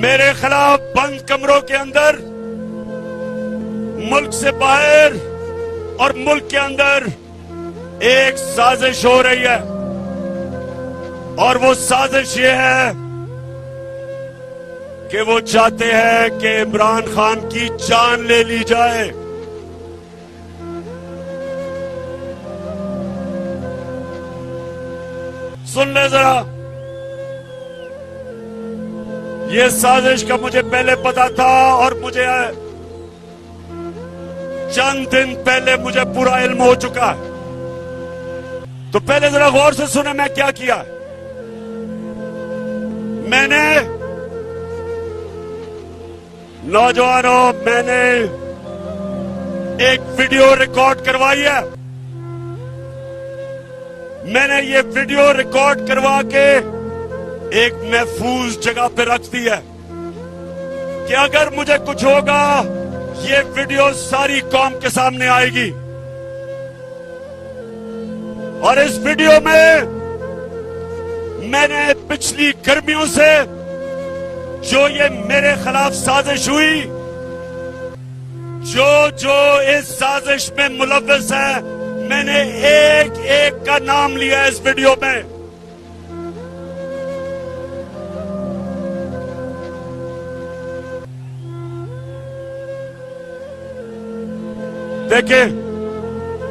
میرے خلاف بند کمروں کے اندر، ملک سے باہر اور ملک کے اندر ایک سازش ہو رہی ہے، اور وہ سازش یہ ہے کہ وہ چاہتے ہیں کہ عمران خان کی جان لے لی جائے۔ سن لے ذرا، یہ سازش کا مجھے پہلے پتا تھا، اور مجھے چند دن پہلے مجھے پورا علم ہو چکا ہے۔ تو پہلے ذرا غور سے سنیں میں کیا کیا۔ میں نے نوجوانوں، میں نے ایک ویڈیو ریکارڈ کروائی ہے۔ میں نے یہ ویڈیو ریکارڈ کروا کے ایک محفوظ جگہ پہ رکھ دی ہے کہ اگر مجھے کچھ ہوگا یہ ویڈیو ساری قوم کے سامنے آئے گی۔ اور اس ویڈیو میں نے پچھلی گرمیوں سے جو یہ میرے خلاف سازش ہوئی، جو اس سازش میں ملوث ہے، میں نے ایک ایک کا نام لیا اس ویڈیو میں۔ دیکھیں،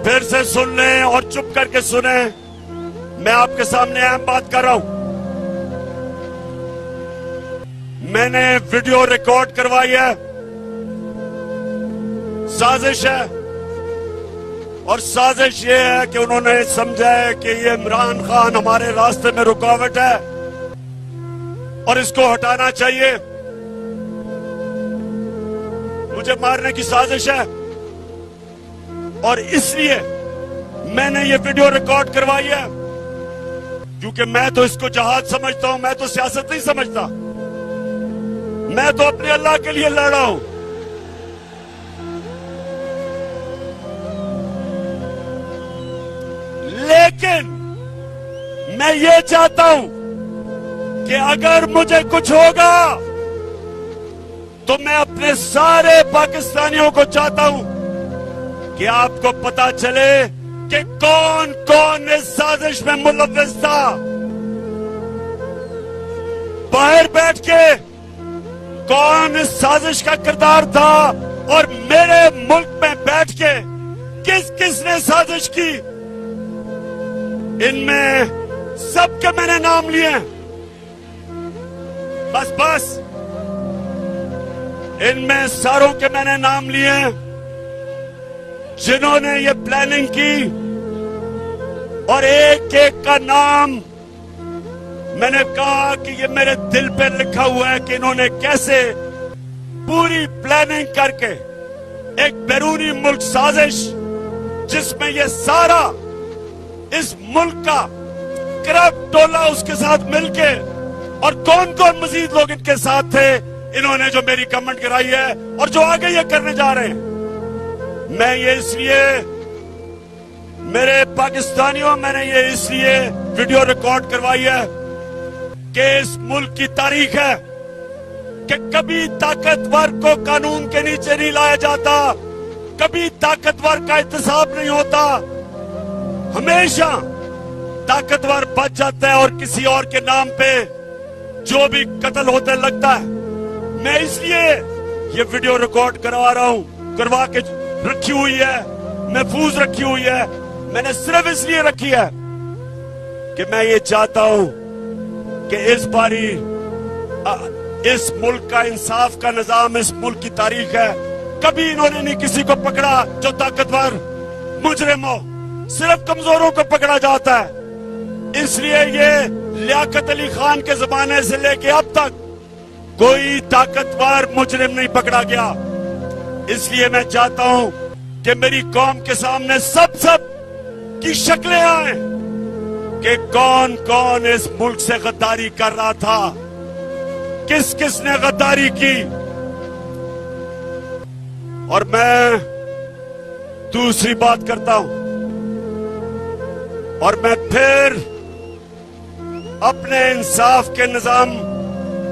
پھر سے سن لیں اور چپ کر کے سنیں، میں آپ کے سامنے اہم بات کر رہا ہوں۔ میں نے ویڈیو ریکارڈ کروائی ہے، سازش ہے، اور سازش یہ ہے کہ انہوں نے سمجھا ہے کہ یہ عمران خان ہمارے راستے میں رکاوٹ ہے اور اس کو ہٹانا چاہیے، مجھے مارنے کی سازش ہے۔ اور اس لیے میں نے یہ ویڈیو ریکارڈ کروائی ہے، کیونکہ میں تو اس کو جہاد سمجھتا ہوں، میں تو سیاست نہیں سمجھتا، میں تو اپنے اللہ کے لیے لڑ رہا ہوں۔ لیکن میں یہ چاہتا ہوں کہ اگر مجھے کچھ ہوگا تو میں اپنے سارے پاکستانیوں کو چاہتا ہوں کہ آپ کو پتا چلے کہ کون کون اس سازش میں ملوث تھا۔ باہر بیٹھ کے کون اس سازش کا کردار تھا، اور میرے ملک میں بیٹھ کے کس کس نے سازش کی، ان میں سب کے میں نے نام لیے ہیں۔ بس ان میں ساروں کے میں نے نام لیے ہیں جنہوں نے یہ پلاننگ کی، اور ایک ایک کا نام میں نے کہا کہ یہ میرے دل پہ لکھا ہوا ہے کہ انہوں نے کیسے پوری پلاننگ کر کے ایک بیرونی ملک سازش، جس میں یہ سارا اس ملک کا کرپٹ ٹولہ اس کے ساتھ مل کے، اور کون کون مزید لوگ ان کے ساتھ تھے، انہوں نے جو میری کمنٹ کرائی ہے اور جو آگے یہ کرنے جا رہے ہیں۔ میں یہ اس لیے، میرے پاکستانیوں، میں نے یہ اس لیے ویڈیو ریکارڈ کروائی ہے کہ اس ملک کی تاریخ ہے کہ کبھی طاقتور کو قانون کے نیچے نہیں لایا جاتا، کبھی طاقتور کا احتساب نہیں ہوتا، ہمیشہ طاقتور بچ جاتا ہے اور کسی اور کے نام پہ جو بھی قتل ہوتے لگتا ہے۔ میں اس لیے یہ ویڈیو ریکارڈ کروا رہا ہوں، کروا کے رکھی ہوئی ہے، محفوظ رکھی ہوئی ہے۔ میں نے صرف اس لیے رکھی ہے کہ میں یہ چاہتا ہوں کہ اس باری اس ملک کا انصاف کا نظام، اس ملک کی تاریخ ہے، کبھی انہوں نے نہیں کسی کو پکڑا جو طاقتور مجرم ہو، صرف کمزوروں کو پکڑا جاتا ہے۔ اس لیے یہ لیاقت علی خان کے زمانے سے لے کے اب تک کوئی طاقتور مجرم نہیں پکڑا گیا۔ اس لیے میں چاہتا ہوں کہ میری قوم کے سامنے سب کی شکلیں آئیں کہ کون کون اس ملک سے غداری کر رہا تھا، کس کس نے غداری کی۔ اور میں دوسری بات کرتا ہوں، اور میں پھر اپنے انصاف کے نظام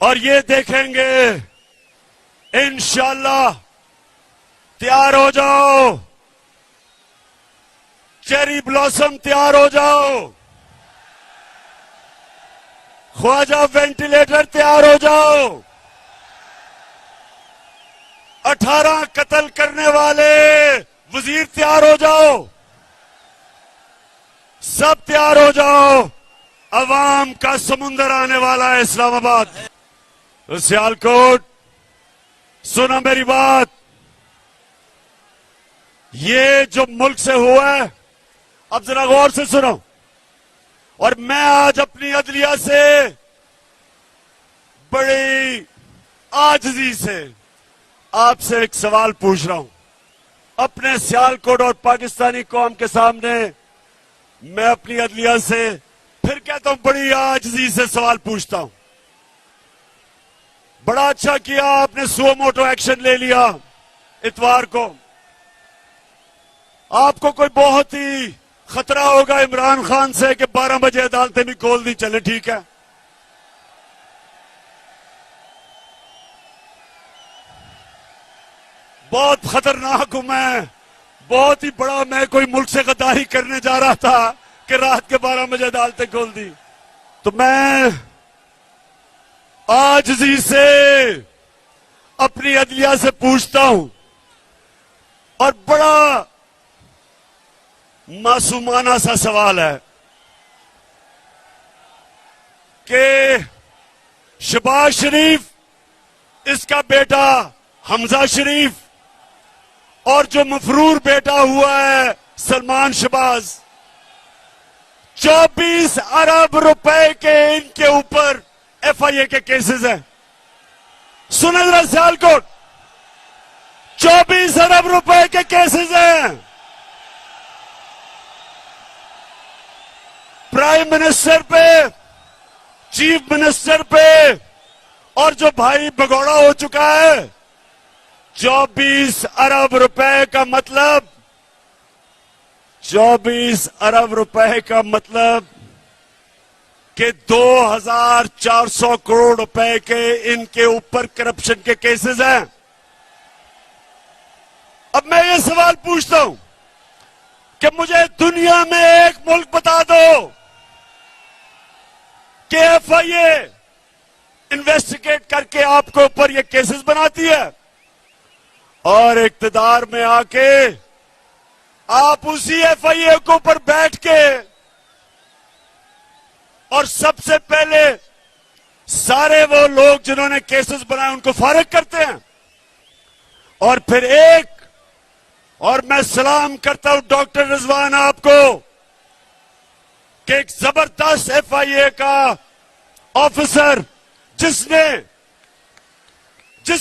اور یہ دیکھیں گے انشاءاللہ. تیار ہو جاؤ چیری بلاسم، تیار ہو جاؤ خواجہ وینٹیلیٹر، تیار ہو جاؤ. 18 قتل کرنے والے وزیر تیار ہو جاؤ، سب تیار ہو جاؤ. عوام کا سمندر آنے والا ہے اسلام آباد. سیالکوٹ سنا میری بات، یہ جو ملک سے ہوا ہے اب ذرا غور سے سنو. اور میں آج اپنی عدلیہ سے بڑی عاجزی سے آپ سے ایک سوال پوچھ رہا ہوں. اپنے سیالکوٹ اور پاکستانی قوم کے سامنے میں اپنی عدلیہ سے پھر کہتا ہوں بڑی عاجزی سے سوال پوچھتا ہوں. بڑا اچھا کیا آپ نے سو موٹو ایکشن لے لیا اتوار کو. آپ کو کوئی بہت ہی خطرہ ہوگا عمران خان سے کہ 12 بجے عدالتیں بھی کھول دی. چلے ٹھیک ہے، بہت خطرناک ہوں میں، بہت ہی بڑا. میں کوئی ملک سے غداری کرنے جا رہا تھا کہ رات کے 12 بجے عدالتیں کھول دی. تو میں عاجزی سے اپنی عدلیہ سے پوچھتا ہوں، اور بڑا معصومانہ سا سوال ہے کہ شہباز شریف، اس کا بیٹا حمزہ شریف، اور جو مفرور بیٹا ہوا ہے سلمان شہباز، 24 ارب روپے کے ان کے اوپر ایف آئی اے کے کیسز ہیں. سنیں ذرا سیالکوٹ، 24 ارب روپے کے کیسز ہیں. پرائم منسٹر پہ، چیف منسٹر پہ، اور جو بھائی بگوڑا ہو چکا ہے. 24 ارب روپے کا مطلب، 24 ارب روپے کا مطلب کہ 2400 کروڑ روپے کے ان کے اوپر کرپشن کے کیسز ہیں. اب میں یہ سوال پوچھتا ہوں کہ مجھے دنیا میں ایک ملک بتا دو کہ ایف آئی اے انویسٹیگیٹ کر کے آپ کے اوپر یہ کیسز بناتی ہے، اور اقتدار میں آ کے آپ اسی ایف آئی اے کے اوپر بیٹھ کے اور سب سے پہلے سارے وہ لوگ جنہوں نے کیسز بنائے ان کو فارغ کرتے ہیں. اور پھر اور میں سلام کرتا ہوں ڈاکٹر رضوان آپ کو کہ ایک زبردست ایف آئی اے کا آفیسر جس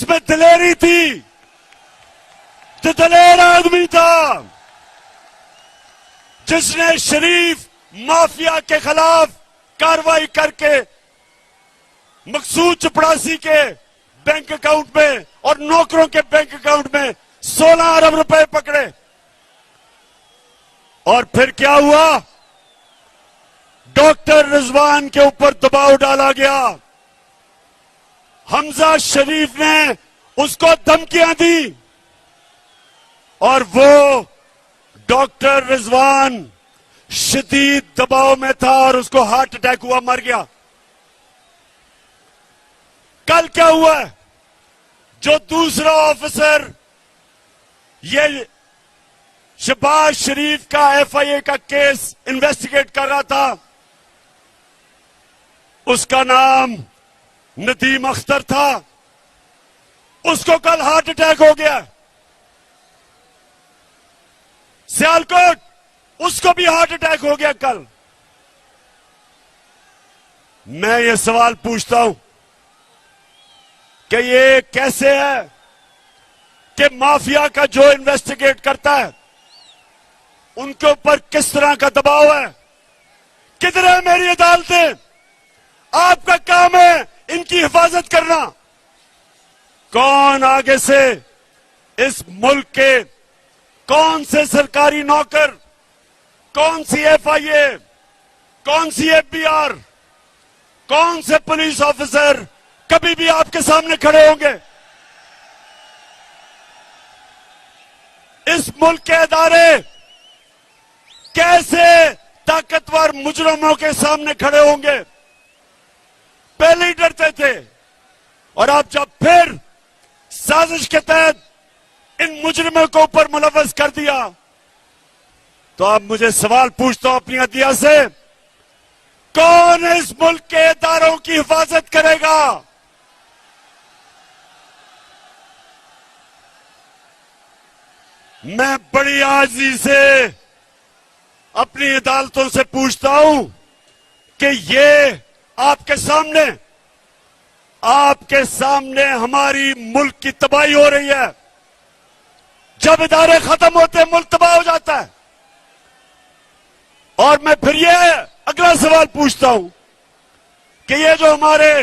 میں دلیری تھی، جو دلیر آدمی تھا، جس نے شریف مافیا کے خلاف کاروائی کر کے مقصود چپڑاسی کے بینک اکاؤنٹ میں اور نوکروں کے بینک اکاؤنٹ میں 16 ارب روپے پکڑے. اور پھر کیا ہوا؟ ڈاکٹر رضوان کے اوپر دباؤ ڈالا گیا. حمزہ شریف نے اس کو دھمکیاں دی، اور وہ ڈاکٹر رضوان شدید دباؤ میں تھا اور اس کو ہارٹ اٹیک ہوا، مر گیا. کل کیا ہوا ہے؟ جو دوسرا آفیسر یہ شہباز شریف کا ایف آئی اے کا کیس انویسٹیگیٹ کر رہا تھا، اس کا نام ندیم اختر تھا، اس کو کل ہارٹ اٹیک ہو گیا. سیالکوٹ، اس کو بھی ہارٹ اٹیک ہو گیا کل. میں یہ سوال پوچھتا ہوں کہ یہ کیسے ہے کہ مافیا کا جو انویسٹیگیٹ کرتا ہے ان کے اوپر کس طرح کا دباؤ ہے؟ کدھر ہے میری عدالتیں؟ آپ کا کام ہے ان کی حفاظت کرنا. کون آگے سے اس ملک کے کون سے سرکاری نوکر، کون سی ایف آئی اے، کون سی ایف بی آر، کون سے پولیس آفیسر کبھی بھی آپ کے سامنے کھڑے ہوں گے. اس ملک کے ادارے کیسے طاقتور مجرموں کے سامنے کھڑے ہوں گے؟ پہلے ہی ڈرتے تھے، اور آپ جب پھر سازش کے تحت ان مجرموں کو اوپر ملوث کر دیا تو اب مجھے سوال پوچھتا ہوں اپنی عدلیہ سے، کون اس ملک کے اداروں کی حفاظت کرے گا؟ میں بڑی عاجزی سے اپنی عدالتوں سے پوچھتا ہوں کہ یہ آپ کے سامنے ہماری ملک کی تباہی ہو رہی ہے. جب ادارے ختم ہوتے ہیں ملک تباہ ہو جاتا ہے. اور میں پھر یہ اگلا سوال پوچھتا ہوں کہ یہ جو ہمارے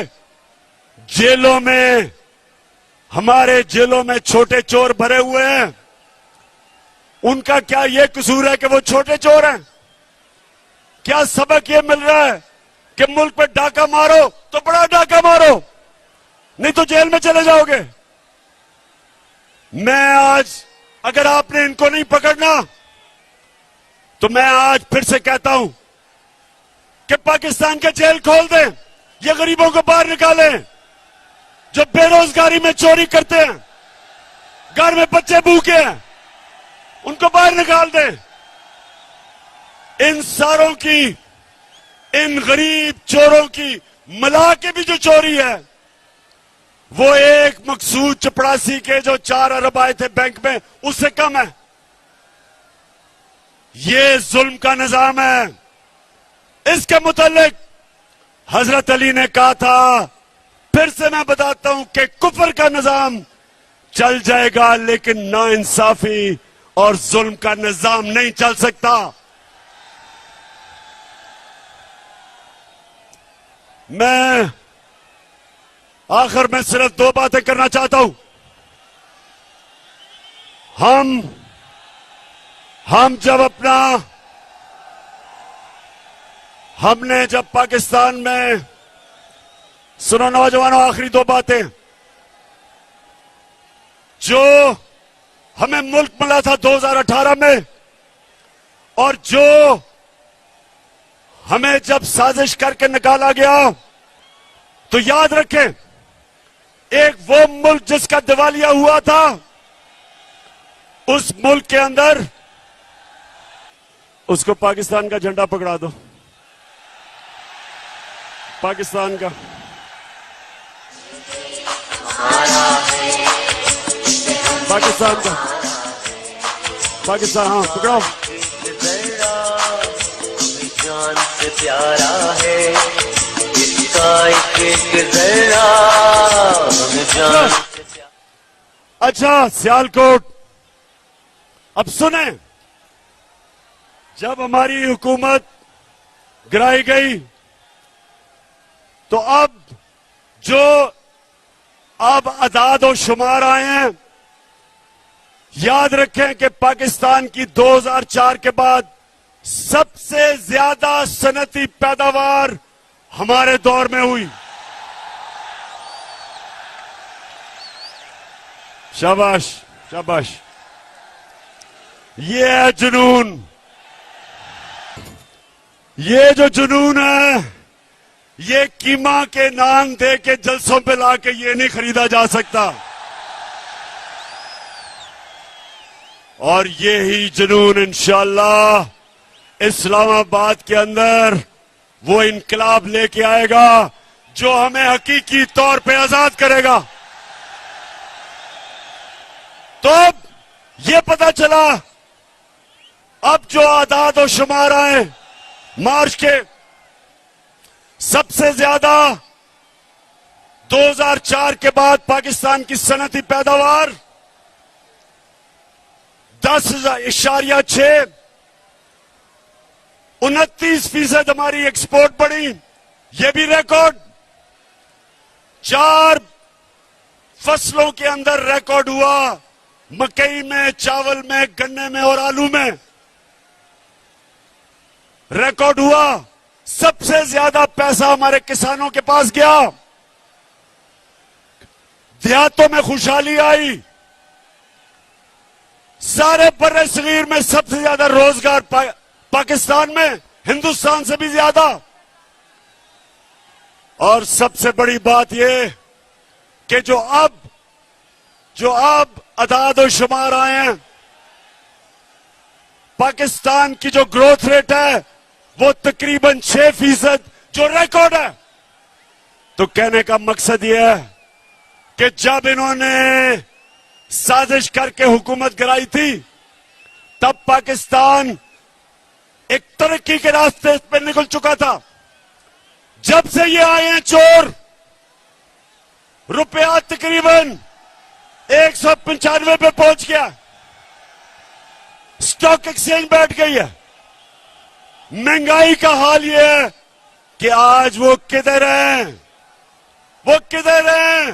جیلوں میں چھوٹے چور بھرے ہوئے ہیں، ان کا کیا یہ قصور ہے کہ وہ چھوٹے چور ہیں؟ کیا سبق یہ مل رہا ہے کہ ملک پہ ڈاکہ مارو تو بڑا ڈاکہ مارو، نہیں تو جیل میں چلے جاؤ گے؟ میں آج اگر آپ نے ان کو نہیں پکڑنا تو میں آج پھر سے کہتا ہوں کہ پاکستان کے جیل کھول دیں، یہ غریبوں کو باہر نکالیں، جو بے روزگاری میں چوری کرتے ہیں، گھر میں بچے بھوکے ہیں، ان کو باہر نکال دیں. ان ساروں کی، ان غریب چوروں کی ملا کے بھی جو چوری ہے وہ ایک مقصود چپڑاسی کے جو 4 ارب آئے تھے بینک میں اس سے کم ہے. یہ ظلم کا نظام ہے. اس کے متعلق حضرت علی نے کہا تھا، پھر سے میں بتاتا ہوں کہ کفر کا نظام چل جائے گا لیکن ناانصافی اور ظلم کا نظام نہیں چل سکتا. میں آخر میں صرف 2 باتیں کرنا چاہتا ہوں. ہم نے جب پاکستان میں، سنو نوجوانوں، آخری 2 باتیں، جو ہمیں ملک ملا تھا 2018 میں، اور جو ہمیں جب سازش کر کے نکالا گیا، تو یاد رکھیں، ایک وہ ملک جس کا دیوالیہ ہوا تھا، اس ملک کے اندر اس کو پاکستان کا جھنڈا پکڑا دو، پاکستان کا. پاکستان کا، پاکستان، ہاں پکڑاؤ. جان سے پیارا ہے اس کا ایک ذرہ جان. اچھا سیالکوٹ، اب سنیں، جب ہماری حکومت گرائی گئی تو اب اعداد و شمار آئے ہیں. یاد رکھیں کہ پاکستان کی 2004 کے بعد سب سے زیادہ صنعتی پیداوار ہمارے دور میں ہوئی. شاباش شاباش. یہ ہے جنون. یہ جو جنون ہے، یہ کیما کے نان دے کے جلسوں پہ لا کے یہ نہیں خریدا جا سکتا. اور یہی جنون انشاءاللہ اسلام آباد کے اندر وہ انقلاب لے کے آئے گا جو ہمیں حقیقی طور پہ آزاد کرے گا. تو اب یہ پتا چلا، اب جو اعداد و شمار آئے مارچ کے، سب سے زیادہ 2004 کے بعد پاکستان کی صنعتی پیداوار 10.6، 29% ہماری ایکسپورٹ بڑھی. یہ بھی ریکارڈ. 4 فصلوں کے اندر ریکارڈ ہوا، مکئی میں، چاول میں، گنے میں اور آلو میں ریکارڈ ہوا. سب سے زیادہ پیسہ ہمارے کسانوں کے پاس گیا. دیہاتوں میں خوشحالی آئی. سارے بر صغیر میں سب سے زیادہ روزگار پاکستان میں ہندوستان سے بھی زیادہ. اور سب سے بڑی بات یہ کہ جو اب اعداد و شمار آئے ہیں، پاکستان کی جو گروتھ ریٹ ہے وہ تقریباً 6%، جو ریکارڈ ہے. تو کہنے کا مقصد یہ ہے کہ جب انہوں نے سازش کر کے حکومت گرائی تھی تب پاکستان ایک ترقی کے راستے پہ نکل چکا تھا. جب سے یہ آئے ہیں چور، روپیہ تقریباً 195 پہ پہنچ گیا، سٹاک ایکسچینج بیٹھ گئی ہے. مہنگائی کا حال یہ ہے کہ آج وہ کدھر ہیں؟ وہ کدھر ہیں؟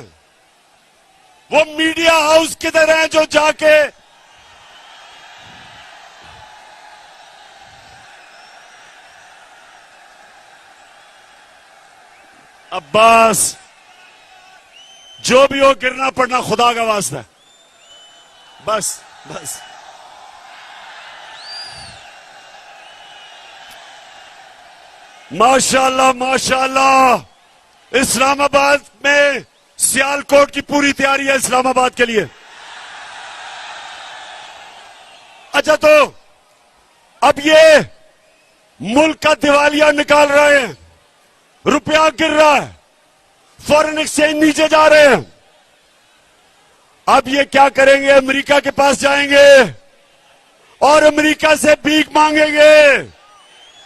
وہ میڈیا ہاؤس کدھر ہیں جو جا کے عباس جو بھی ہو، گرنا پڑنا خدا کا واسطہ ہے. بس ماشاءاللہ ماشاءاللہ. اسلام آباد میں سیال کوٹ کی پوری تیاری ہے اسلام آباد کے لیے. اچھا، تو اب یہ ملک کا دیوالیہ نکال رہے ہیں، روپیہ گر رہا ہے، فورن ایکسچینج نیچے جا رہے ہیں. اب یہ کیا کریں گے؟ امریکہ کے پاس جائیں گے اور امریکہ سے بھیک مانگیں گے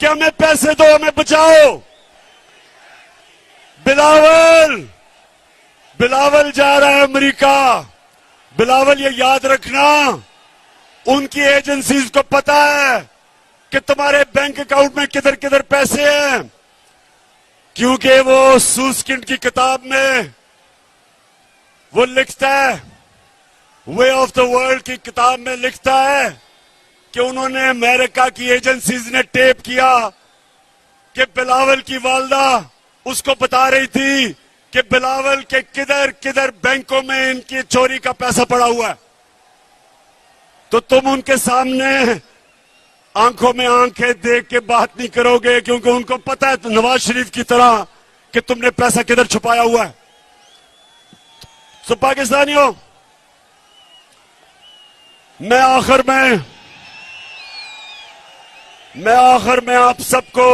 کہ ہمیں پیسے دو، ہمیں بچاؤ. بلاول جا رہا ہے امریکہ. بلاول یہ یاد رکھنا، ان کی ایجنسیز کو پتا ہے کہ تمہارے بینک اکاؤنٹ میں کدھر کدھر پیسے ہیں، کیونکہ وہ سوسکنڈ کی کتاب میں وہ لکھتا ہے، وے آف دا ورلڈ کی کتاب میں لکھتا ہے کہ انہوں نے امریکہ کی ایجنسیز نے ٹیپ کیا کہ بلاول کی والدہ اس کو بتا رہی تھی کہ بلاول کے کدھر کدھر بینکوں میں ان کی چوری کا پیسہ پڑا ہوا ہے. تو تم ان کے سامنے آنکھوں میں آنکھیں دیکھ کے بات نہیں کرو گے، کیونکہ ان کو پتا ہے نواز شریف کی طرح کہ تم نے پیسہ کدھر چھپایا ہوا ہے. سب پاکستانیوں، میں آخر میں آپ سب کو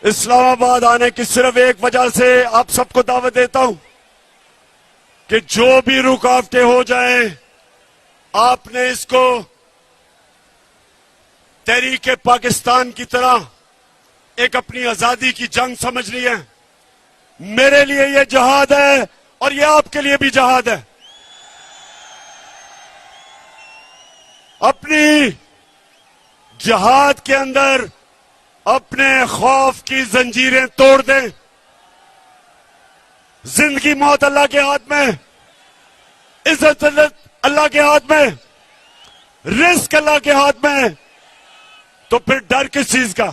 اسلام آباد آنے کی صرف ایک وجہ سے آپ سب کو دعوت دیتا ہوں کہ جو بھی رکاوٹیں ہو جائیں، آپ نے اس کو تحریک پاکستان کی طرح ایک اپنی آزادی کی جنگ سمجھنی ہے. میرے لیے یہ جہاد ہے اور یہ آپ کے لیے بھی جہاد ہے. اپنی جہاد کے اندر اپنے خوف کی زنجیریں توڑ دیں. زندگی موت اللہ کے ہاتھ میں، عزت اللہ کے ہاتھ میں، رزق اللہ کے ہاتھ میں. تو پھر ڈر کس چیز کا؟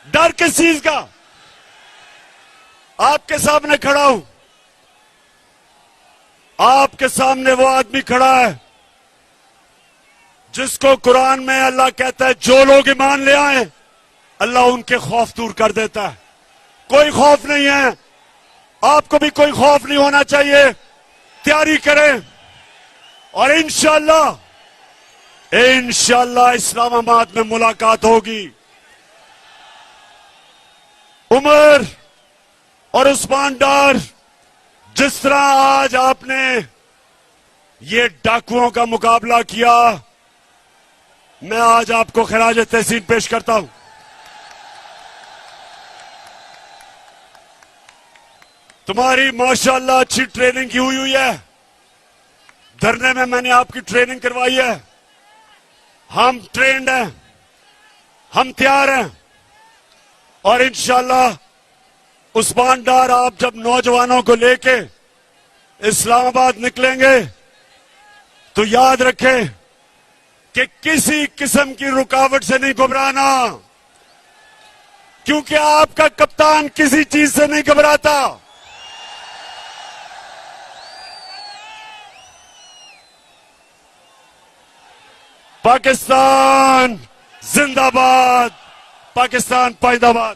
ڈر کس چیز کا؟ آپ کے سامنے کھڑا ہوں، آپ کے سامنے وہ آدمی کھڑا ہے جس کو قرآن میں اللہ کہتا ہے جو لوگ ایمان لے آئیں اللہ ان کے خوف دور کر دیتا ہے. کوئی خوف نہیں ہے، آپ کو بھی کوئی خوف نہیں ہونا چاہیے. تیاری کریں اور انشاءاللہ اسلام آباد میں ملاقات ہوگی. عمر اور عثمان ڈار، جس طرح آج آپ نے یہ ڈاکوؤں کا مقابلہ کیا، میں آج آپ کو خراج تحسین پیش کرتا ہوں. تمہاری ماشاءاللہ اچھی ٹریننگ کی ہوئی ہے. دھرنے میں نے آپ کی ٹریننگ کروائی ہے. ہم ٹرینڈ ہیں، ہم تیار ہیں. اور انشاءاللہ عثمان ڈار، آپ جب نوجوانوں کو لے کے اسلام آباد نکلیں گے تو یاد رکھیں کہ کسی قسم کی رکاوٹ سے نہیں گھبرانا، کیونکہ آپ کا کپتان کسی چیز سے نہیں گھبراتا. پاکستان زندہ باد، پاکستان پائیدہ باد.